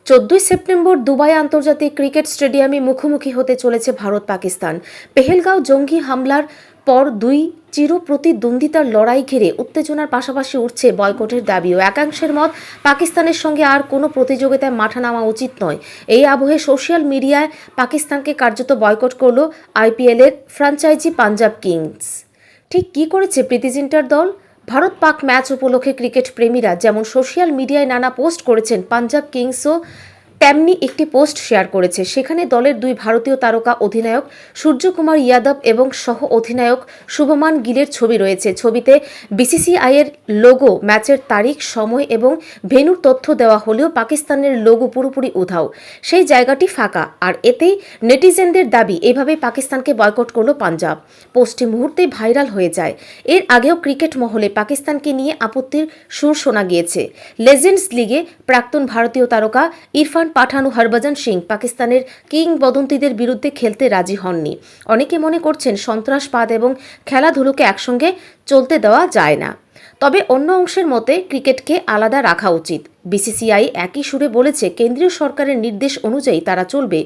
14 September Dubai আন্তর্জাতিক cricket স্টেডিয়ামে মুখোমুখি হতে চলেছে ভারত পাকিস্তান। পেহেলগাঁও জঙ্গি হামলার পর দুই চিরপ্রতিদ্বন্দ্বিতার লড়াই ঘিরে উত্তেজনার পাশাপাশি উঠছে বয়কটের দাবিও। একাংশের মত, পাকিস্তানের সঙ্গে আর কোনো প্রতিযোগিতায় মাঠে নামা উচিত নয়। এই আবহে সোশ্যাল মিডিয়ায় পাকিস্তানকে কার্যত বয়কট করল আইপিএলের ফ্র্যাঞ্চাইজি পাঞ্জাব কিংস। ঠিক কী করেছে প্রীতি জিন্টার দল? ভারত পাক ম্যাচ উপলক্ষে ক্রিকেট প্রেমীরা যেমন সোশ্যাল মিডিয়ায় নানা পোস্ট করেছেন, পাঞ্জাব কিংসও তেমনি একটি পোস্ট শেয়ার করেছে। সেখানে দলের দুই ভারতীয় তারকা অধিনায়ক সূর্যকুমার যাদব এবং সহ অধিনায়ক শুভমান গিলের ছবি রয়েছে। ছবিতে বিসিসিআইয়ের লোগো, ম্যাচের তারিখ, সময় এবং ভেন্যুর তথ্য দেওয়া হলেও পাকিস্তানের লোগো পুরোপুরি উধাও, সেই জায়গাটি ফাঁকা। আর এতেই নেটিজেনদের দাবি, এভাবে পাকিস্তানকে বয়কট করল পাঞ্জাব। পোস্টটি মুহূর্তেই ভাইরাল হয়ে যায়। এর আগেও ক্রিকেট মহলে পাকিস্তানকে নিয়ে আপত্তির সুর শোনা গিয়েছে। লেজেন্ডস লিগে প্রাক্তন ভারতীয় তারকা ইরফান পাঠান ও হরভজন সিং পাকিস্তানের কিংবদন্তিদের বিরুদ্ধে খেলতে রাজি হননি। অনেকে মনে করছেন সন্ত্রাসবাদ এবং খেলাধুলোকে একসঙ্গে চলতে দেওয়া যায় না। তবে অন্য অংশের মতে ক্রিকেটকে আলাদা রাখা উচিত। বিসিসিআই একই সুরে বলেছে, কেন্দ্রীয় সরকারের নির্দেশ অনুযায়ী তারা চলবে।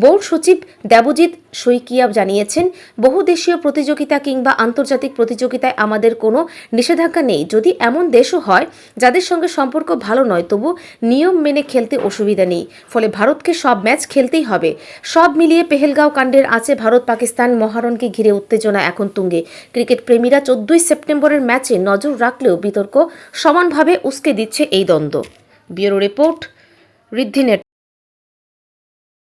বোর্ড সচিব দেবজিৎ শইকিয়া জানিয়েছেন, বহুদেশীয় প্রতিযোগিতা কিংবা আন্তর্জাতিক প্রতিযোগিতায় আমাদের কোনো নিষেধাজ্ঞা নেই। যদি এমন দেশও হয় যাদের সঙ্গে সম্পর্ক ভালো নয়, তবু নিয়ম মেনে খেলতে অসুবিধা নেই। ফলে ভারতকে সব ম্যাচ খেলতেই হবে। সব মিলিয়ে পেহেলগাঁও কাণ্ডের আছে ভারত পাকিস্তান মহারণকে ঘিরে উত্তেজনা এখন তুঙ্গে। ক্রিকেট প্রেমীরা 14 সেপ্টেম্বরের ম্যাচে নজর রাখলেও বিতর্ক সমানভাবে উস্কে দিচ্ছে এই দ্বন্দ্ব। ব্যুরো রিপোর্ট, ঋদ্ধি নেটওয়ার্ক।